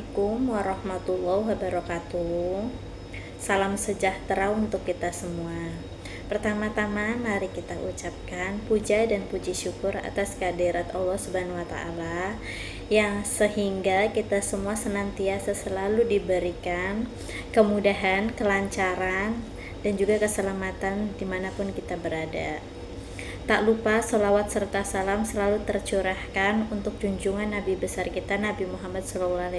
Assalamualaikum warahmatullahi wabarakatuh. Salam sejahtera untuk kita semua. Pertama-tama mari kita ucapkan puja dan puji syukur atas kehadirat Allah Subhanahu wa taala yang sehingga kita semua senantiasa selalu diberikan kemudahan, kelancaran dan juga keselamatan dimanapun kita berada. Tak lupa sholawat serta salam selalu tercurahkan untuk junjungan Nabi besar kita Nabi Muhammad SAW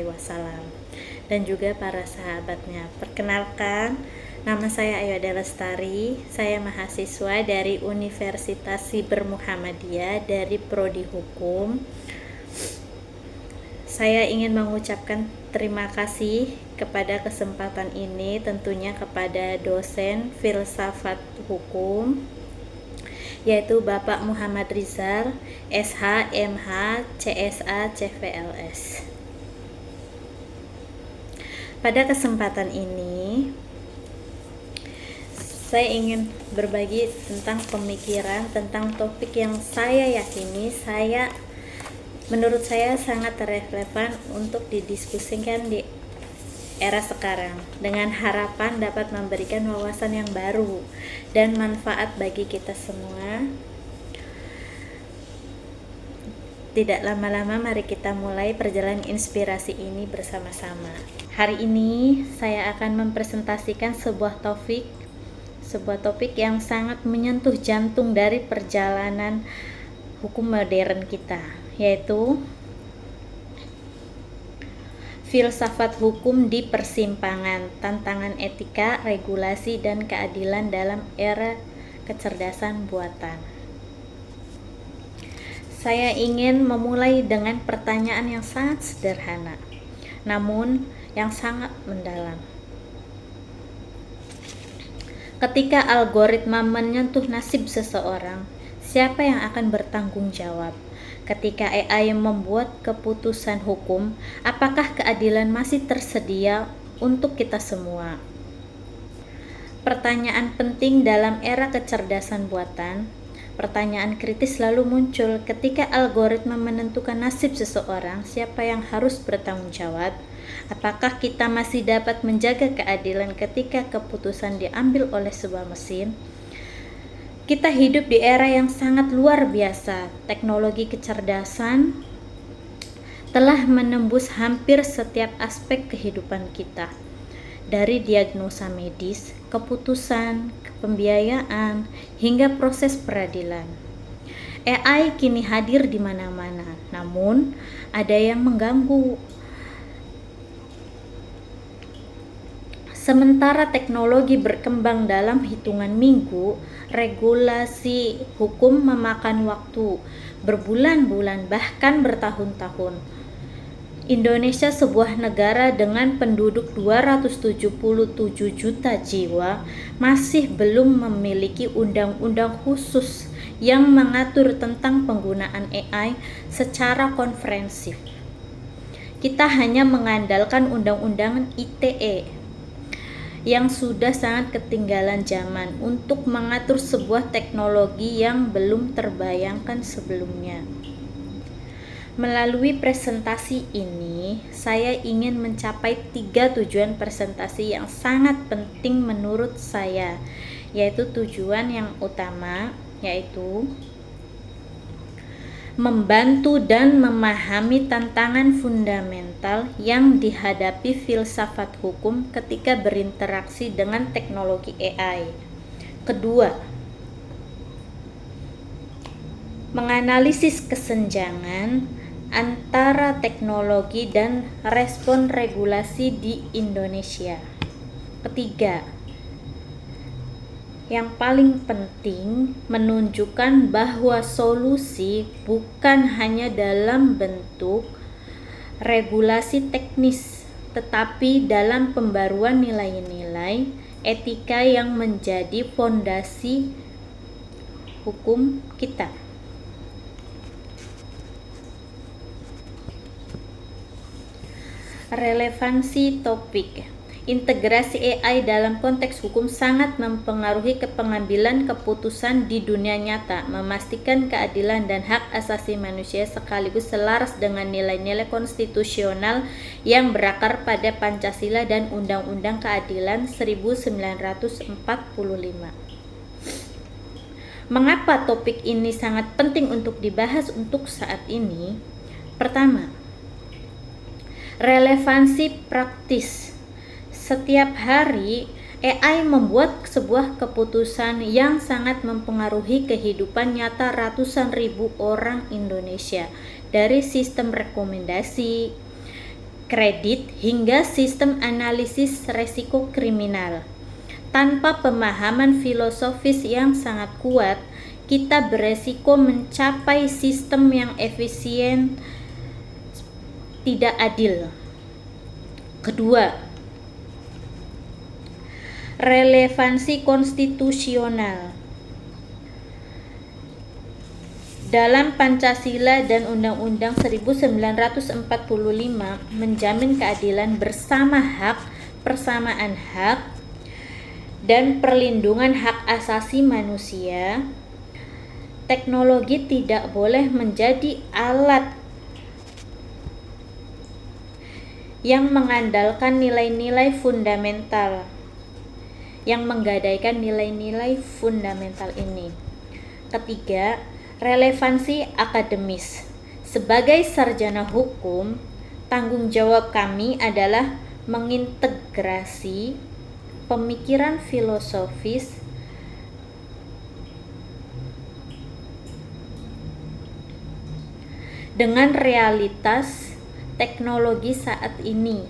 dan juga para sahabatnya. Perkenalkan, nama saya Ayu Ade Lestari. Saya mahasiswa dari Universitas Siber Muhammadiyah dari Prodi Hukum. Saya ingin mengucapkan terima kasih kepada kesempatan ini, tentunya kepada dosen filsafat hukum yaitu Bapak Muhammad Rizal, SH, MH, CSA, CVLS. Pada kesempatan ini, saya ingin berbagi tentang pemikiran, tentang topik yang saya yakini menurut saya sangat relevan untuk didiskusikan di era sekarang, dengan harapan dapat memberikan wawasan yang baru dan manfaat bagi kita semua. Tidak lama-lama, mari kita mulai perjalanan inspirasi ini bersama-sama. Hari ini saya akan mempresentasikan sebuah topik yang sangat menyentuh jantung dari perjalanan hukum modern kita, yaitu filsafat hukum di persimpangan, tantangan etika, regulasi, dan keadilan dalam era kecerdasan buatan. Saya ingin memulai dengan pertanyaan yang sangat sederhana, namun yang sangat mendalam. Ketika algoritma menyentuh nasib seseorang, siapa yang akan bertanggung jawab? Ketika AI membuat keputusan hukum, apakah keadilan masih tersedia untuk kita semua? Pertanyaan penting dalam era kecerdasan buatan. Pertanyaan kritis selalu muncul ketika algoritma menentukan nasib seseorang, siapa yang harus bertanggung jawab? Apakah kita masih dapat menjaga keadilan ketika keputusan diambil oleh sebuah mesin? Kita hidup di era yang sangat luar biasa. Teknologi kecerdasan telah menembus hampir setiap aspek kehidupan kita. Dari diagnosa medis, keputusan, pembiayaan, hingga proses peradilan. AI kini hadir di mana-mana, namun ada yang mengganggu. Sementara teknologi berkembang dalam hitungan minggu, regulasi hukum memakan waktu berbulan-bulan, bahkan bertahun-tahun. Indonesia, sebuah negara dengan penduduk 277 juta jiwa, masih belum memiliki undang-undang khusus yang mengatur tentang penggunaan AI secara komprehensif. Kita hanya mengandalkan undang-undang ITE yang sudah sangat ketinggalan zaman untuk mengatur sebuah teknologi yang belum terbayangkan sebelumnya. Melalui presentasi ini, saya ingin mencapai 3 tujuan presentasi yang sangat penting menurut saya, yaitu tujuan yang utama, yaitu membantu dan memahami tantangan fundamental yang dihadapi filsafat hukum ketika berinteraksi dengan teknologi AI. Kedua, menganalisis kesenjangan antara teknologi dan respon regulasi di Indonesia. Ketiga, yang paling penting, menunjukkan bahwa solusi bukan hanya dalam bentuk regulasi teknis, tetapi dalam pembaruan nilai-nilai etika yang menjadi fondasi hukum kita. Relevansi topik. Integrasi AI dalam konteks hukum sangat mempengaruhi pengambilan keputusan di dunia nyata, memastikan keadilan dan hak asasi manusia sekaligus selaras dengan nilai-nilai konstitusional yang berakar pada Pancasila dan Undang-Undang Keadilan 1945. Mengapa topik ini sangat penting untuk dibahas untuk saat ini? Pertama, relevansi praktis. Setiap hari, AI membuat sebuah keputusan yang sangat mempengaruhi kehidupan nyata ratusan ribu orang Indonesia, dari sistem rekomendasi, kredit, hingga sistem analisis resiko kriminal. Tanpa pemahaman filosofis yang sangat kuat, kita beresiko mencapai sistem yang efisien, tidak adil. Kedua, relevansi konstitusional. Dalam Pancasila dan Undang-Undang 1945 menjamin keadilan bersama hak, persamaan hak, dan perlindungan hak asasi manusia. Teknologi tidak boleh menjadi alat yang mengandalkan nilai-nilai fundamental, yang menggadaikan nilai-nilai fundamental ini. Ketiga, relevansi akademis. Sebagai sarjana hukum, tanggung jawab kami adalah mengintegrasi pemikiran filosofis dengan realitas teknologi saat ini.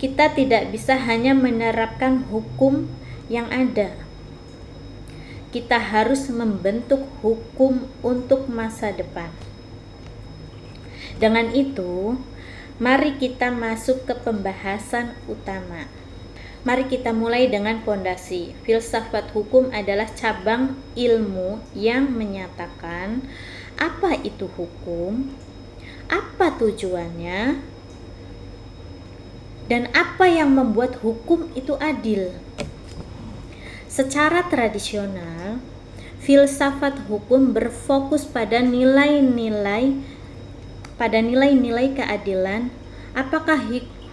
Kita tidak bisa hanya menerapkan hukum yang ada. Kita harus membentuk hukum untuk masa depan. Dengan itu, mari kita masuk ke pembahasan utama. Mari kita mulai dengan fondasi. Filsafat hukum adalah cabang ilmu yang menyatakan apa itu hukum, apa tujuannya, dan apa yang membuat hukum itu adil. Secara tradisional, filsafat hukum berfokus pada nilai-nilai keadilan. Apakah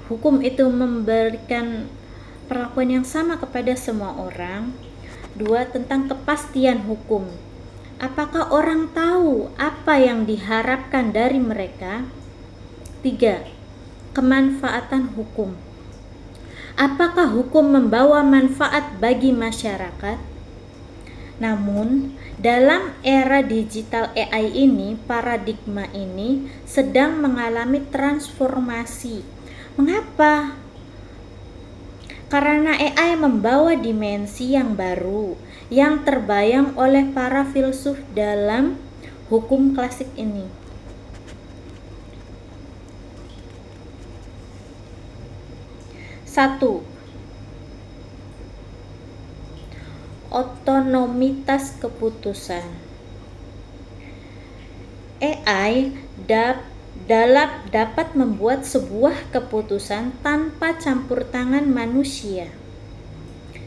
hukum itu memberikan perlakuan yang sama kepada semua orang? 2. Tentang kepastian hukum. Apakah orang tahu apa yang diharapkan dari mereka? 3. Kemanfaatan hukum. Apakah hukum membawa manfaat bagi masyarakat? Namun, dalam era digital AI ini, paradigma ini sedang mengalami transformasi. Mengapa? Karena AI membawa dimensi yang baru yang terbayang oleh para filsuf dalam hukum klasik ini. 1. Otonomitas keputusan. AI dapat membuat sebuah keputusan tanpa campur tangan manusia.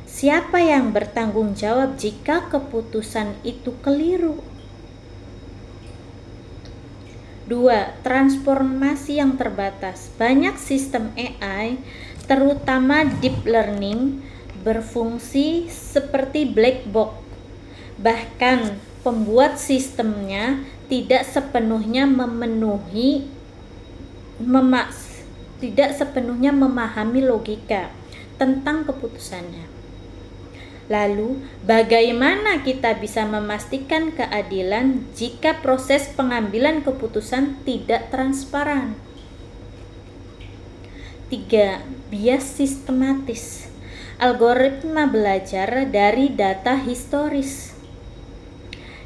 Siapa yang bertanggung jawab jika keputusan itu keliru? 2. Transformasi yang terbatas. Banyak sistem AI, terutama deep learning, berfungsi seperti black box. Bahkan pembuat sistemnya tidak sepenuhnya memahami logika tentang keputusannya. Lalu, bagaimana kita bisa memastikan keadilan jika proses pengambilan keputusan tidak transparan? 3. Bias sistematis. Algoritma belajar dari data historis.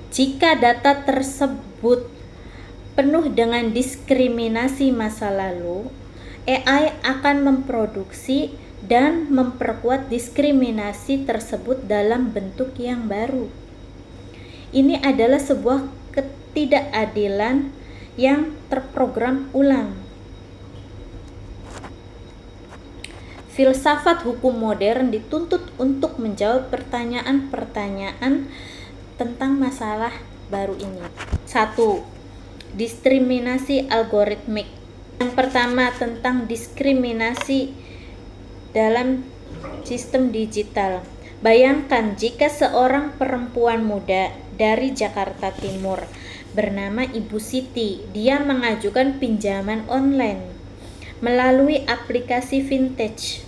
Jika data tersebut penuh dengan diskriminasi masa lalu, AI akan memproduksi dan memperkuat diskriminasi tersebut dalam bentuk yang baru. Ini adalah sebuah ketidakadilan yang terprogram ulang. filsafat hukum modern dituntut untuk menjawab pertanyaan-pertanyaan tentang masalah baru ini. 1. Diskriminasi algoritmik. Yang pertama tentang diskriminasi dalam sistem digital. Bayangkan jika seorang perempuan muda dari Jakarta Timur bernama Ibu Siti, dia mengajukan pinjaman online melalui aplikasi vintage.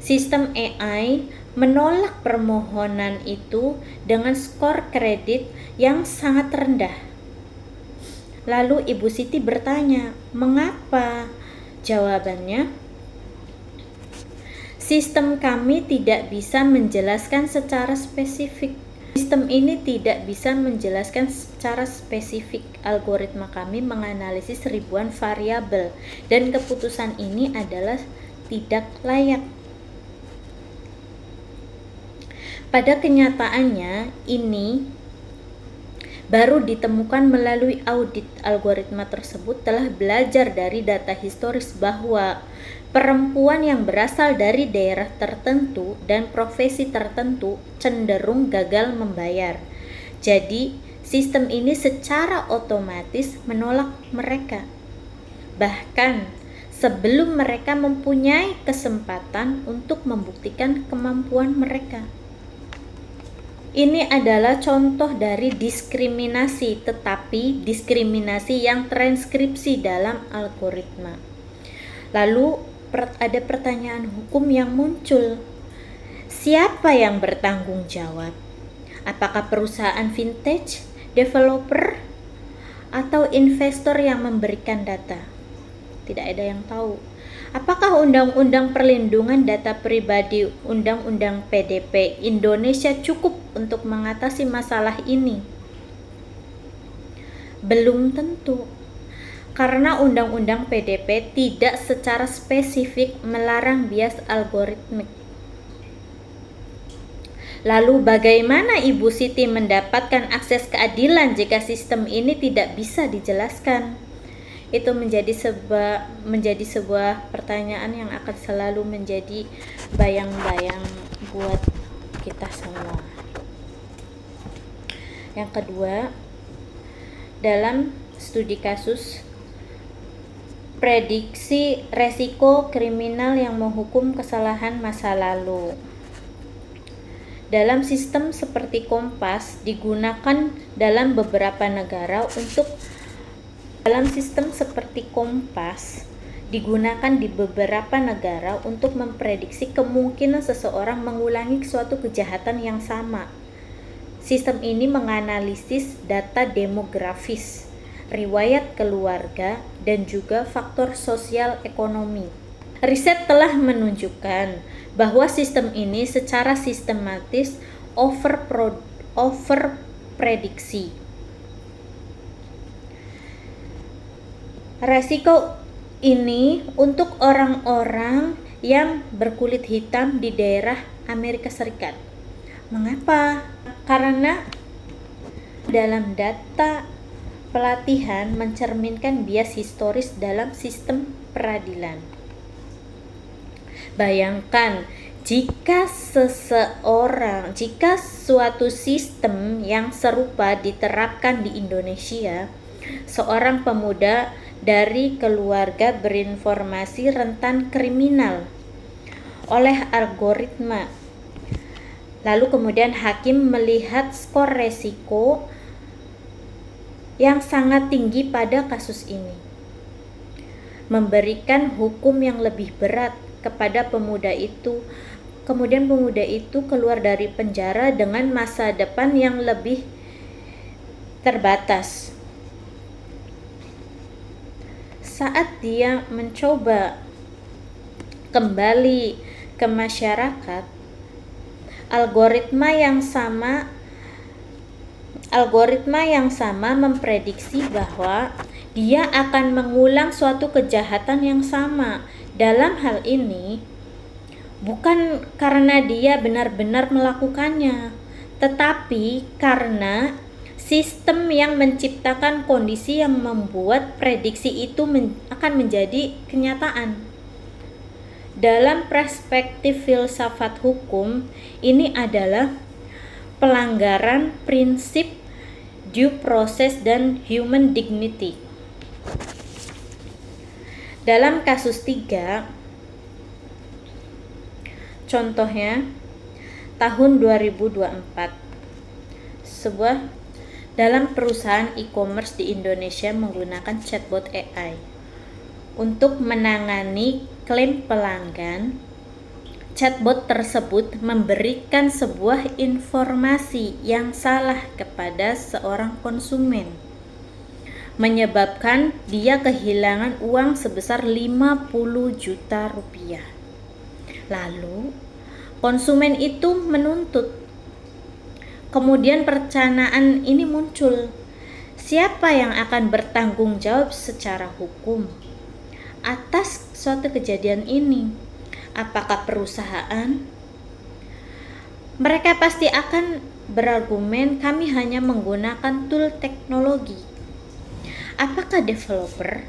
Sistem AI menolak permohonan itu dengan skor kredit yang sangat rendah. Lalu Ibu Siti bertanya, "Mengapa?" Jawabannya, "Sistem kami tidak bisa menjelaskan secara spesifik. Sistem ini tidak bisa menjelaskan secara spesifik. Algoritma kami menganalisis ribuan variabel dan keputusan ini adalah tidak layak." Pada kenyataannya, ini baru ditemukan melalui audit. Algoritma tersebut telah belajar dari data historis bahwa perempuan yang berasal dari daerah tertentu dan profesi tertentu cenderung gagal membayar. Jadi, sistem ini secara otomatis menolak mereka, bahkan sebelum mereka mempunyai kesempatan untuk membuktikan kemampuan mereka. Ini adalah contoh dari diskriminasi, tetapi diskriminasi yang transkripsi dalam algoritma. Lalu ada pertanyaan hukum yang muncul. Siapa yang bertanggung jawab? Apakah perusahaan vintage, developer, atau investor yang memberikan data? Tidak ada yang tahu. Apakah Undang-Undang Perlindungan Data Pribadi, Undang-Undang PDP Indonesia cukup untuk mengatasi masalah ini? Belum tentu, karena Undang-Undang PDP tidak secara spesifik melarang bias algoritmik. Lalu bagaimana Ibu Siti mendapatkan akses keadilan jika sistem ini tidak bisa dijelaskan? Itu menjadi sebuah pertanyaan yang akan selalu menjadi bayang-bayang buat kita semua. Yang kedua, dalam studi kasus prediksi resiko kriminal yang menghukum kesalahan masa lalu. Dalam sistem seperti Kompas digunakan dalam beberapa negara untuk memprediksi kemungkinan seseorang mengulangi suatu kejahatan yang sama. Sistem ini menganalisis data demografis, riwayat keluarga, dan juga faktor sosial ekonomi. Riset telah menunjukkan bahwa sistem ini secara sistematis overprediksi. Resiko ini untuk orang-orang yang berkulit hitam di daerah Amerika Serikat. Mengapa? Karena dalam data pelatihan mencerminkan bias historis dalam sistem peradilan. Bayangkan jika suatu sistem yang serupa diterapkan di Indonesia, seorang pemuda dari keluarga berinformasi rentan kriminal oleh algoritma. Lalu kemudian hakim melihat skor resiko yang sangat tinggi pada kasus ini, memberikan hukum yang lebih berat kepada pemuda itu. Kemudian pemuda itu keluar dari penjara dengan masa depan yang lebih terbatas. Saat dia mencoba kembali ke masyarakat, algoritma yang sama memprediksi bahwa dia akan mengulang suatu kejahatan yang sama. Dalam hal ini, bukan karena dia benar-benar melakukannya, tetapi karena sistem yang menciptakan kondisi yang membuat prediksi itu akan menjadi kenyataan. Dalam perspektif filsafat hukum, ini adalah pelanggaran prinsip due process dan human dignity. Dalam kasus 3, contohnya tahun 2024, dalam perusahaan e-commerce di Indonesia menggunakan chatbot AI untuk menangani klaim pelanggan. Chatbot tersebut memberikan sebuah informasi yang salah kepada seorang konsumen, menyebabkan dia kehilangan uang sebesar 50 juta rupiah. Lalu, konsumen itu menuntut. Kemudian perencanaan ini muncul. Siapa yang akan bertanggung jawab secara hukum atas suatu kejadian ini? Apakah perusahaan? Mereka pasti akan berargumen, kami hanya menggunakan tool teknologi. Apakah developer?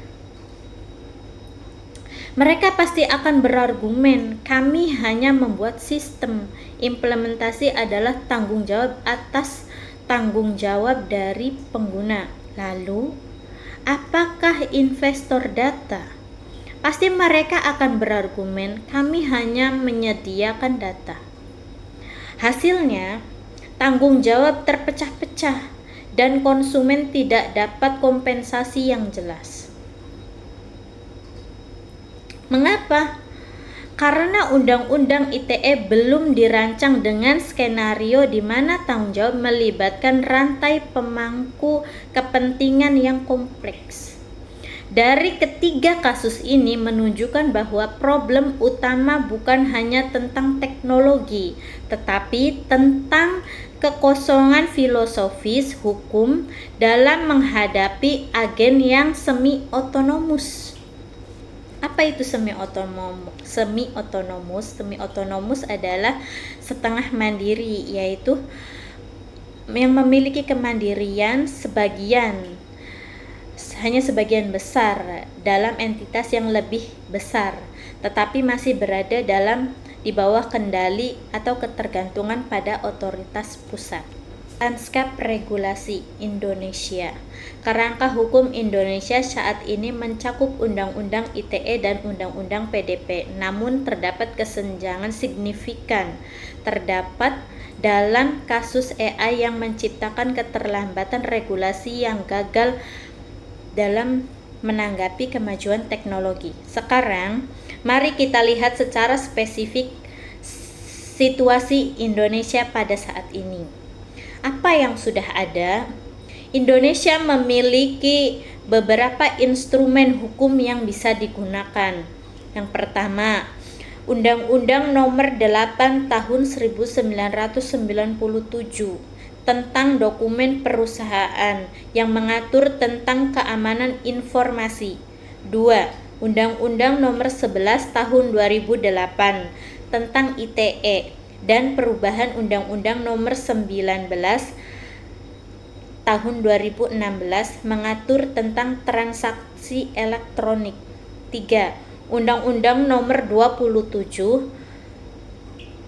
Mereka pasti akan berargumen, kami hanya membuat sistem. Implementasi adalah tanggung jawab dari pengguna. Lalu, apakah investor data? Pasti mereka akan berargumen, kami hanya menyediakan data. Hasilnya, tanggung jawab terpecah-pecah dan konsumen tidak dapat kompensasi yang jelas. Mengapa? Karena Undang-Undang ITE belum dirancang dengan skenario di mana tanggung jawab melibatkan rantai pemangku kepentingan yang kompleks. Dari ketiga kasus ini menunjukkan bahwa problem utama bukan hanya tentang teknologi, tetapi tentang kekosongan filosofis hukum dalam menghadapi agen yang semi-otonomus. Apa itu semi-otonomus? Semi-otonomus adalah setengah mandiri, yaitu yang memiliki kemandirian hanya sebagian besar dalam entitas yang lebih besar, tetapi masih berada di bawah kendali atau ketergantungan pada otoritas pusat. Lanskap regulasi Indonesia. Kerangka hukum Indonesia saat ini mencakup Undang-Undang ITE dan Undang-Undang PDP, namun terdapat kesenjangan signifikan terdapat dalam kasus AI yang menciptakan keterlambatan regulasi yang gagal dalam menanggapi kemajuan teknologi. Sekarang, mari kita lihat secara spesifik situasi Indonesia pada saat ini. Apa yang sudah ada? Indonesia memiliki beberapa instrumen hukum yang bisa digunakan. Yang pertama, Undang-Undang Nomor 8 Tahun 1997 tentang dokumen perusahaan yang mengatur tentang keamanan informasi. 2. Undang-Undang Nomor 11 Tahun 2008 tentang ITE dan perubahan Undang-Undang Nomor 19 Tahun 2016 mengatur tentang transaksi elektronik. 3. Undang-Undang Nomor 27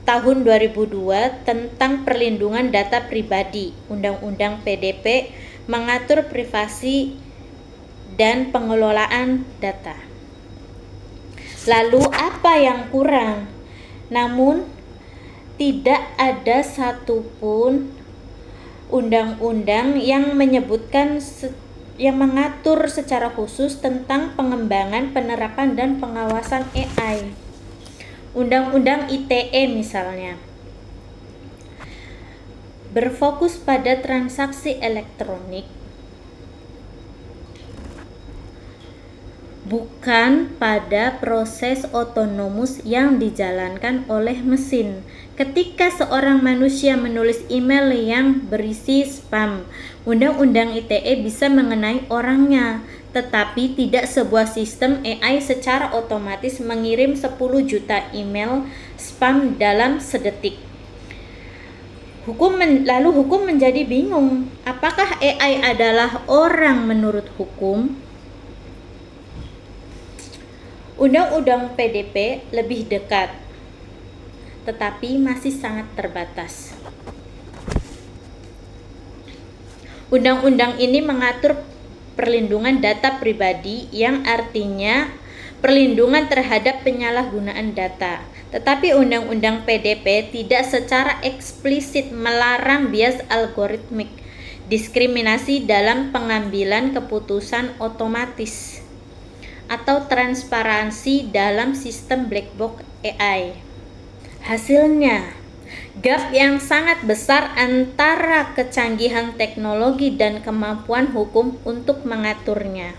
Tahun 2002 tentang perlindungan data pribadi. Undang-Undang PDP mengatur privasi dan pengelolaan data. Lalu apa yang kurang? Namun tidak ada satupun undang-undang yang mengatur secara khusus tentang pengembangan, penerapan dan pengawasan AI. Undang-Undang ITE misalnya berfokus pada transaksi elektronik, bukan pada proses otonomus yang dijalankan oleh mesin. Ketika seorang manusia menulis email yang berisi spam, Undang-Undang ITE bisa mengenai orangnya, tetapi tidak sebuah sistem AI secara otomatis mengirim 10 juta email spam dalam sedetik. Lalu hukum menjadi bingung. Apakah AI adalah orang menurut hukum? Undang-undang PDP lebih dekat, tetapi masih sangat terbatas. Undang-undang ini mengatur perlindungan data pribadi, yang artinya perlindungan terhadap penyalahgunaan data. Tetapi Undang-Undang PDP tidak secara eksplisit melarang bias algoritmik, diskriminasi dalam pengambilan keputusan otomatis, atau transparansi dalam sistem black box AI. Hasilnya, gap yang sangat besar antara kecanggihan teknologi dan kemampuan hukum untuk mengaturnya.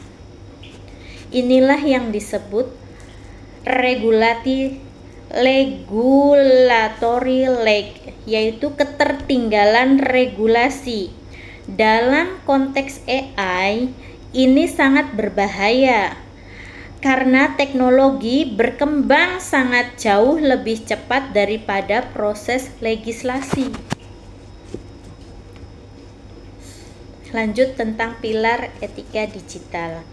Inilah yang disebut regulatory lag, yaitu ketertinggalan regulasi. Dalam konteks AI, ini sangat berbahaya karena teknologi berkembang sangat jauh lebih cepat daripada proses legislasi. Lanjut tentang pilar etika digital.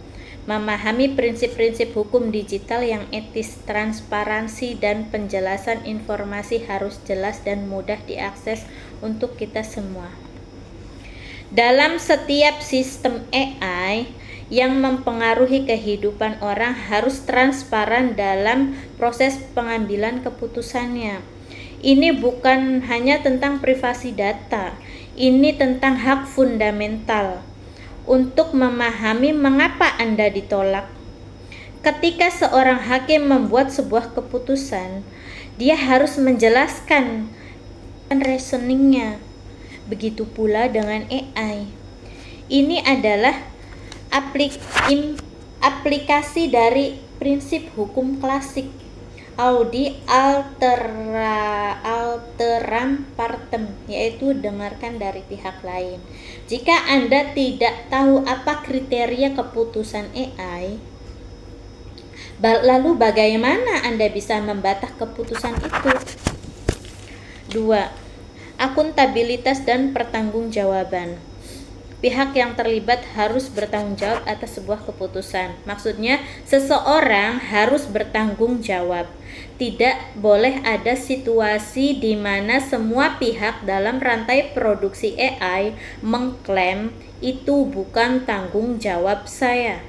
Memahami prinsip-prinsip hukum digital yang etis, transparansi, dan penjelasan informasi harus jelas dan mudah diakses untuk kita semua. Dalam setiap sistem AI yang mempengaruhi kehidupan orang harus transparan dalam proses pengambilan keputusannya. Ini bukan hanya tentang privasi data, ini tentang hak fundamental. Untuk memahami mengapa Anda ditolak. Ketika seorang hakim membuat sebuah keputusan, dia harus menjelaskan reasoningnya. Begitu pula dengan AI. Ini adalah aplikasi dari prinsip hukum klasik audi alteram partem, yaitu dengarkan dari pihak lain. Jika Anda tidak tahu apa kriteria keputusan AI, lalu bagaimana Anda bisa membantah keputusan itu? 2. Akuntabilitas dan pertanggungjawaban. Pihak yang terlibat harus bertanggung jawab atas sebuah keputusan. Maksudnya, seseorang harus bertanggung jawab. Tidak boleh ada situasi di mana semua pihak dalam rantai produksi AI mengklaim itu bukan tanggung jawab saya.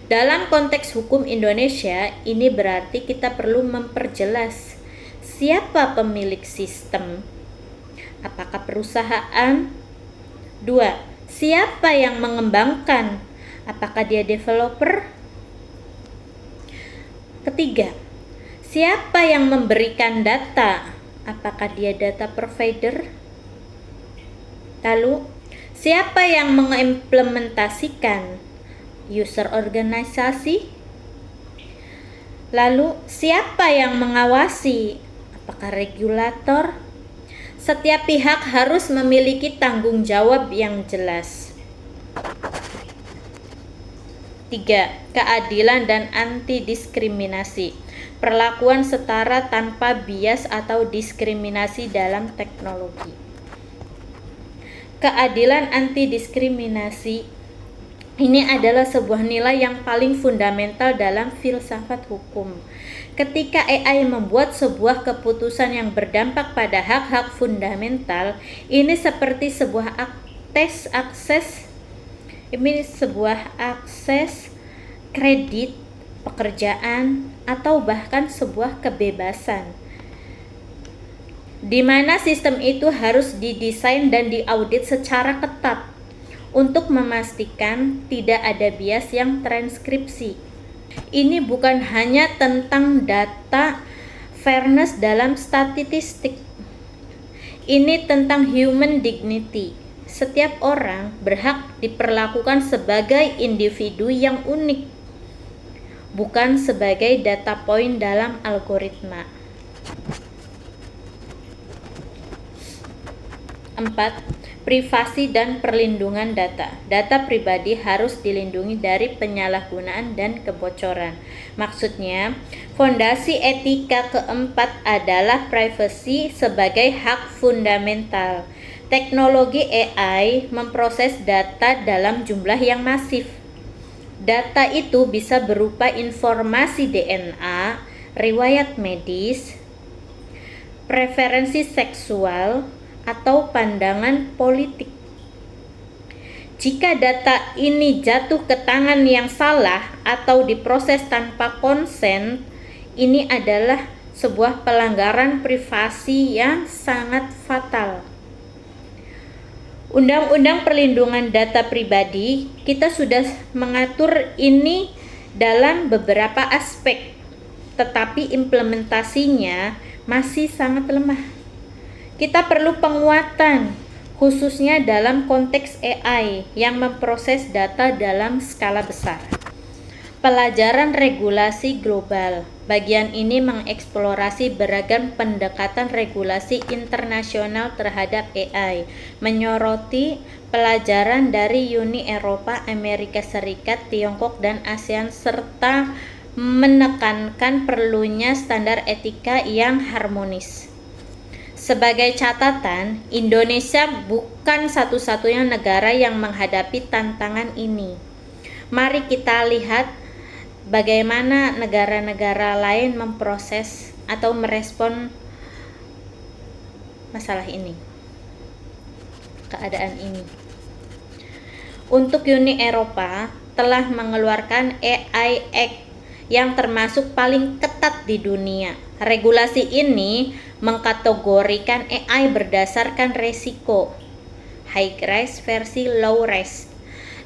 Dalam konteks hukum Indonesia, ini berarti kita perlu memperjelas siapa pemilik sistem. Apakah perusahaan? 2. Siapa yang mengembangkan? Apakah dia developer? Ketiga, siapa yang memberikan data? Apakah dia data provider? Lalu, siapa yang mengimplementasikan? User organisasi? Lalu, siapa yang mengawasi? Apakah regulator? Setiap pihak harus memiliki tanggung jawab yang jelas. 3. Keadilan dan anti-diskriminasi. Perlakuan setara tanpa bias atau diskriminasi dalam teknologi. Keadilan anti-diskriminasi ini adalah sebuah nilai yang paling fundamental dalam filsafat hukum. Ketika AI membuat sebuah keputusan yang berdampak pada hak-hak fundamental, ini seperti sebuah akses kredit, pekerjaan, atau bahkan sebuah kebebasan, di mana sistem itu harus didesain dan diaudit secara ketat untuk memastikan tidak ada bias yang transkripsi. Ini bukan hanya tentang data fairness dalam statistik. Ini tentang human dignity. Setiap orang berhak diperlakukan sebagai individu yang unik, bukan sebagai data point dalam algoritma. 4. Privasi dan perlindungan data. Data pribadi harus dilindungi dari penyalahgunaan dan kebocoran. Maksudnya, fondasi etika keempat adalah privacy sebagai hak fundamental. Teknologi AI memproses data dalam jumlah yang masif. Data itu bisa berupa informasi DNA, riwayat medis, preferensi seksual, atau pandangan politik. Jika data ini jatuh ke tangan yang salah atau diproses tanpa konsen, ini adalah sebuah pelanggaran privasi yang sangat fatal. Undang-Undang Perlindungan Data Pribadi, kita sudah mengatur ini dalam beberapa aspek, tetapi implementasinya masih sangat lemah. Kita perlu penguatan, khususnya dalam konteks AI yang memproses data dalam skala besar. Pelajaran regulasi global. Bagian ini mengeksplorasi beragam pendekatan regulasi internasional terhadap AI, menyoroti pelajaran dari Uni Eropa, Amerika Serikat, Tiongkok, dan ASEAN, serta menekankan perlunya standar etika yang harmonis. Sebagai catatan, Indonesia bukan satu-satunya negara yang menghadapi tantangan ini. Mari kita lihat bagaimana negara-negara lain memproses atau merespon masalah ini, keadaan ini. Untuk Uni Eropa telah mengeluarkan AI Act yang termasuk paling ketat di dunia. Regulasi ini mengkategorikan AI berdasarkan resiko, high risk versi low risk.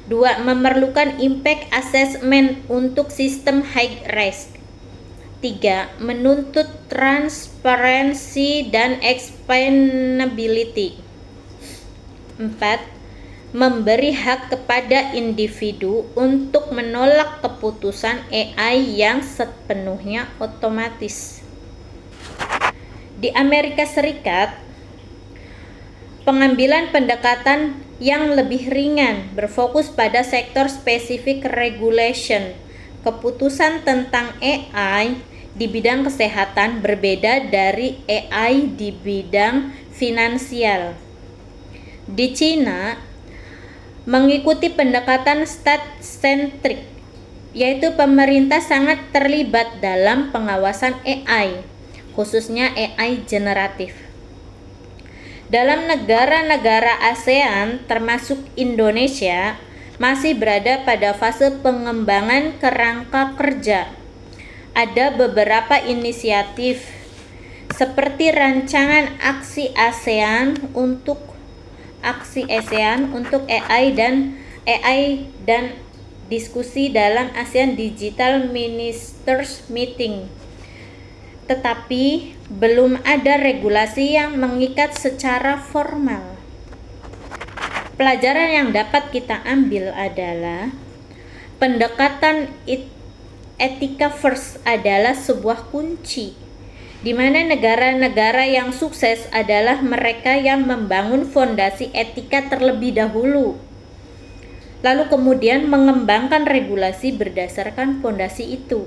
2. Memerlukan impact assessment untuk sistem high risk. 3. Menuntut transparansi dan explainability. 4. Memberi hak kepada individu untuk menolak keputusan AI yang sepenuhnya otomatis. Di Amerika Serikat, pengambilan pendekatan yang lebih ringan berfokus pada sektor spesifik regulation. Keputusan tentang AI di bidang kesehatan berbeda dari AI di bidang finansial. Di Cina, mengikuti pendekatan state-centric, yaitu pemerintah sangat terlibat dalam pengawasan AI, khususnya AI generatif. Dalam negara-negara ASEAN termasuk Indonesia masih berada pada fase pengembangan kerangka kerja. Ada beberapa inisiatif seperti rancangan aksi ASEAN untuk AI dan diskusi dalam ASEAN Digital Ministers Meeting. Tetapi belum ada regulasi yang mengikat secara formal. Pelajaran yang dapat kita ambil adalah pendekatan etika first adalah sebuah kunci, di mana negara-negara yang sukses adalah mereka yang membangun fondasi etika terlebih dahulu, lalu kemudian mengembangkan regulasi berdasarkan fondasi itu.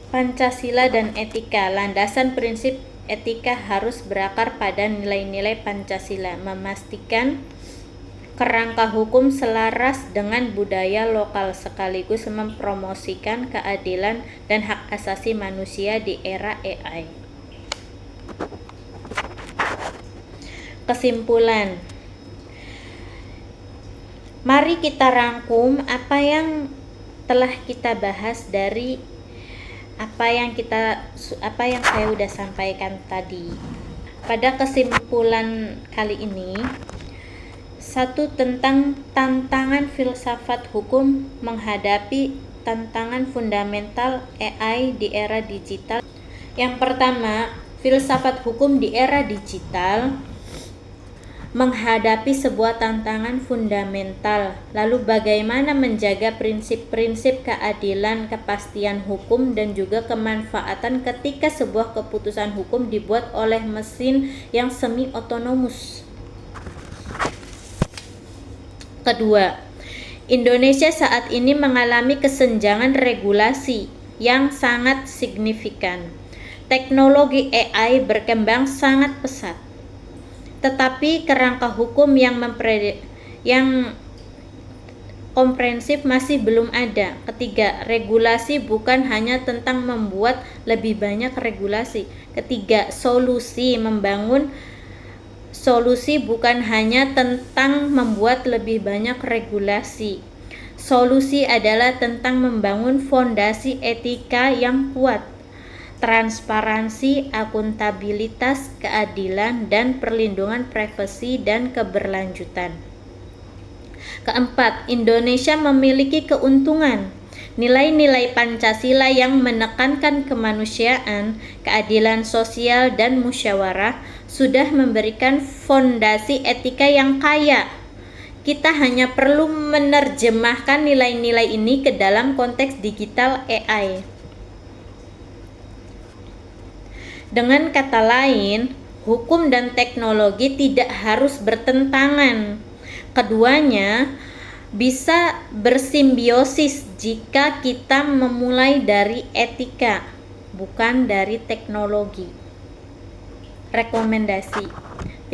Pancasila dan etika. Landasan prinsip etika harus berakar pada nilai-nilai Pancasila, memastikan kerangka hukum selaras dengan budaya lokal sekaligus mempromosikan keadilan dan hak asasi manusia di era AI. Kesimpulan. Mari kita rangkum apa yang telah kita bahas dari apa yang saya sudah sampaikan tadi. Pada kesimpulan kali ini, 1. Tentang tantangan filsafat hukum menghadapi tantangan fundamental AI di era digital. Yang pertama, filsafat hukum di era digital menghadapi sebuah tantangan fundamental. Lalu bagaimana menjaga prinsip-prinsip keadilan, kepastian hukum, dan juga kemanfaatan ketika sebuah keputusan hukum dibuat oleh mesin yang semi-otonomus. Kedua, Indonesia saat ini mengalami kesenjangan regulasi yang sangat signifikan. Teknologi AI berkembang sangat pesat, tetapi kerangka hukum yang komprehensif masih belum ada. Ketiga, regulasi bukan hanya tentang membuat lebih banyak regulasi. Ketiga, membangun solusi bukan hanya tentang membuat lebih banyak regulasi. Solusi adalah tentang membangun fondasi etika yang kuat, transparansi, akuntabilitas, keadilan, dan perlindungan privasi dan keberlanjutan. Keempat, Indonesia memiliki keuntungan. Nilai-nilai Pancasila yang menekankan kemanusiaan, keadilan sosial, dan musyawarah sudah memberikan fondasi etika yang kaya. Kita hanya perlu menerjemahkan nilai-nilai ini ke dalam konteks digital AI. Dengan kata lain, hukum dan teknologi tidak harus bertentangan. Keduanya bisa bersimbiosis jika kita memulai dari etika, bukan dari teknologi. Rekomendasi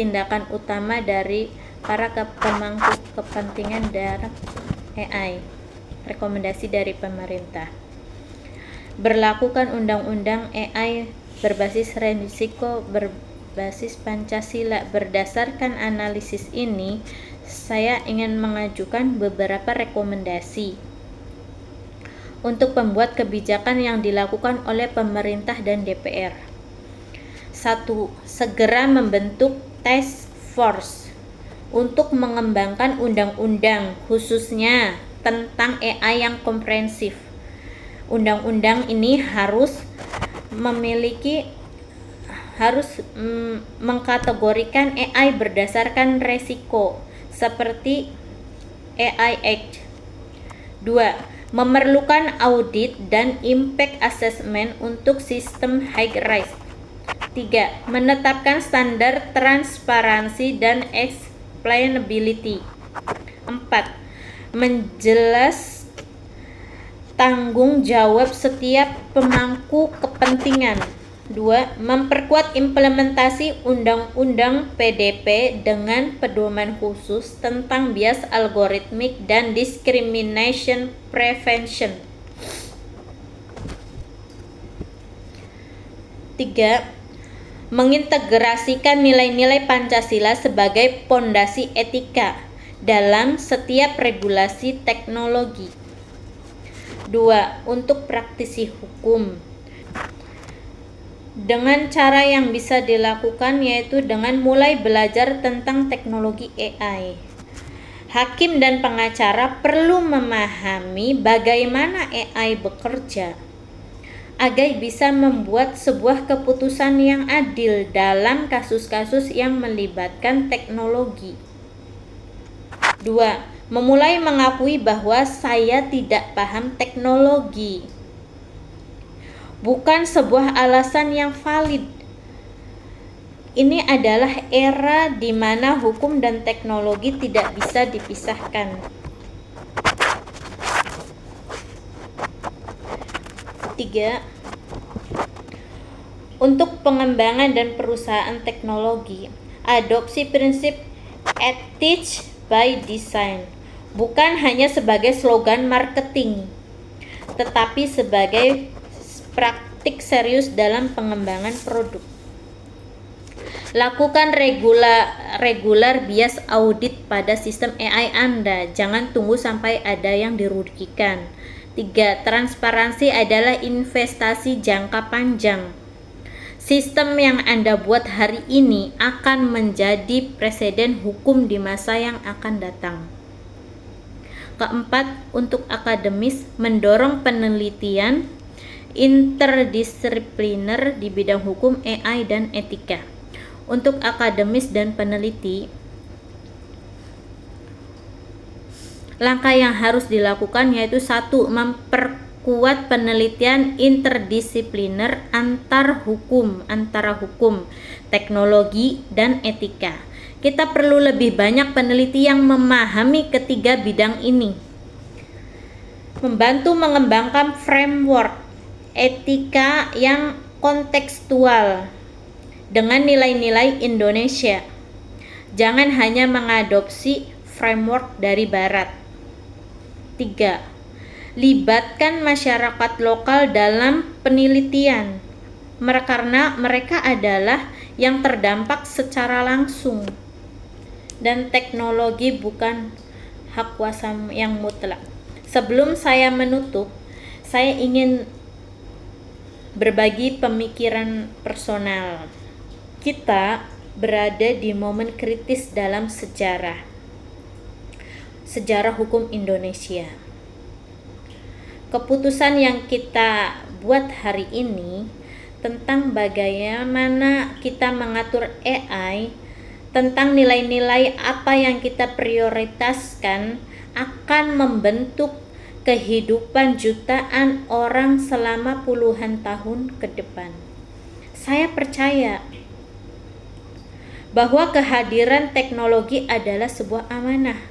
tindakan utama dari para pemangku kepentingan dalam AI. Rekomendasi dari pemerintah: berlakukan undang-undang AI berbasis risiko berbasis Pancasila. Berdasarkan analisis ini, saya ingin mengajukan beberapa rekomendasi untuk pembuat kebijakan yang dilakukan oleh pemerintah dan DPR. 1. Segera membentuk task force untuk mengembangkan undang-undang khususnya tentang AI yang komprehensif. Undang-undang ini harus mengkategorikan AI berdasarkan resiko seperti AI Act. 2. Memerlukan audit dan impact assessment untuk sistem high risk. 3. Menetapkan standar transparansi dan explainability. 4. Menjelas tanggung jawab setiap pemangku kepentingan. 2. Memperkuat implementasi Undang-Undang PDP dengan pedoman khusus tentang bias algoritmik dan discrimination prevention. 3. Mengintegrasikan nilai-nilai Pancasila sebagai pondasi etika dalam setiap regulasi teknologi. 2. Untuk praktisi hukum, dengan cara yang bisa dilakukan yaitu dengan mulai belajar tentang teknologi AI. Hakim dan pengacara perlu memahami bagaimana AI bekerja agar bisa membuat sebuah keputusan yang adil dalam kasus-kasus yang melibatkan teknologi. 2. Memulai mengakui bahwa saya tidak paham teknologi bukan sebuah alasan yang valid. Ini adalah era di mana hukum dan teknologi tidak bisa dipisahkan. 3. Untuk pengembangan dan perusahaan teknologi, adopsi prinsip ethics by design bukan hanya sebagai slogan marketing, tetapi sebagai praktik serius dalam pengembangan produk. Lakukan regular bias audit pada sistem AI Anda. Jangan tunggu sampai ada yang dirugikan. 3. Transparansi adalah investasi jangka panjang. Sistem yang Anda buat hari ini akan menjadi presiden hukum di masa yang akan datang. Keempat, untuk akademis, mendorong penelitian interdisipliner di bidang hukum, AI, dan etika. Untuk akademis dan peneliti, langkah yang harus dilakukan yaitu 1. Memperkuat penelitian interdisipliner antara hukum, teknologi, dan etika. Kita perlu lebih banyak peneliti yang memahami ketiga bidang ini. Membantu mengembangkan framework etika yang kontekstual dengan nilai-nilai Indonesia. Jangan hanya mengadopsi framework dari Barat. 3. Libatkan masyarakat lokal dalam penelitian, karena mereka adalah yang terdampak secara langsung. Dan teknologi bukan hak kuasa yang mutlak. Sebelum saya menutup, saya ingin berbagi pemikiran personal. Kita berada di momen kritis dalam sejarah hukum Indonesia. Keputusan yang kita buat hari ini tentang bagaimana kita mengatur AI, tentang nilai-nilai apa yang kita prioritaskan, akan membentuk kehidupan jutaan orang selama puluhan tahun ke depan. Saya percaya bahwa kehadiran teknologi adalah sebuah amanah,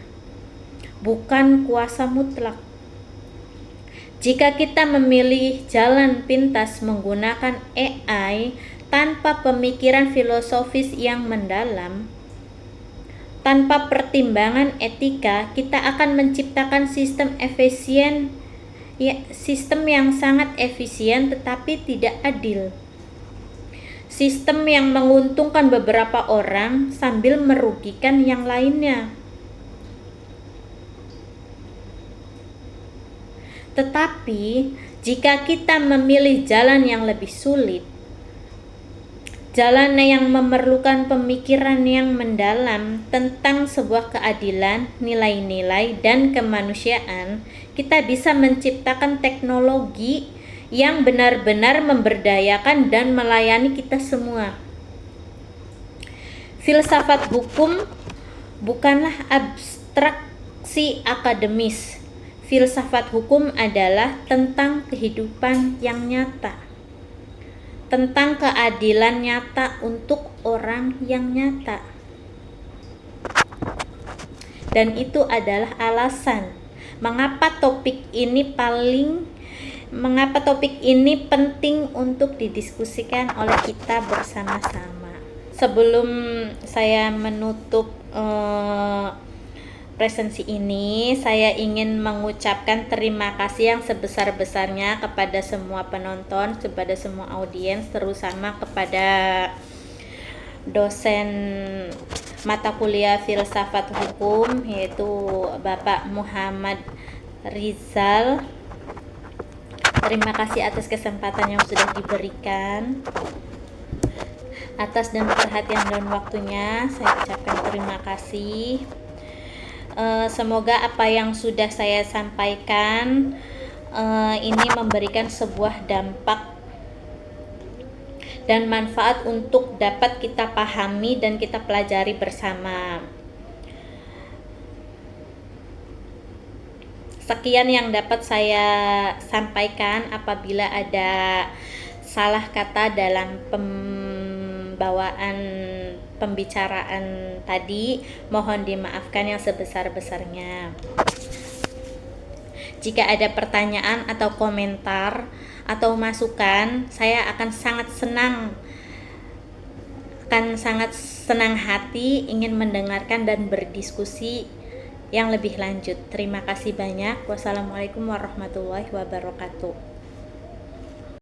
bukan kuasa mutlak. Jika kita memilih jalan pintas menggunakan AI tanpa pemikiran filosofis yang mendalam, tanpa pertimbangan etika, kita akan menciptakan sistem yang sangat efisien tetapi tidak adil. Sistem yang menguntungkan beberapa orang sambil merugikan yang lainnya. Tetapi jika kita memilih jalan yang lebih sulit, jalan yang memerlukan pemikiran yang mendalam tentang sebuah keadilan, nilai-nilai, dan kemanusiaan, kita bisa menciptakan teknologi yang benar-benar memberdayakan dan melayani kita semua. Filsafat hukum bukanlah abstraksi akademis. Filsafat hukum adalah tentang kehidupan yang nyata, tentang keadilan nyata untuk orang yang nyata. Dan itu adalah alasan mengapa topik ini penting untuk didiskusikan oleh kita bersama-sama. Sebelum saya menutup presensi ini, saya ingin mengucapkan terima kasih yang sebesar-besarnya kepada semua penonton, kepada semua audiens, terutama kepada dosen mata kuliah filsafat hukum, yaitu Bapak Muhammad Rizal. Terima kasih atas kesempatan yang sudah diberikan, atas dan perhatian dan waktunya. Saya ucapkan terima kasih. Semoga apa yang sudah saya sampaikan ini memberikan sebuah dampak dan manfaat untuk dapat kita pahami dan kita pelajari bersama. Sekian yang dapat saya sampaikan. Apabila ada salah kata dalam pembicaraan tadi, mohon dimaafkan yang sebesar-besarnya. Jika ada pertanyaan atau komentar atau masukan, saya akan sangat senang hati ingin mendengarkan dan berdiskusi yang lebih lanjut. Terima kasih banyak. Wassalamualaikum warahmatullahi wabarakatuh.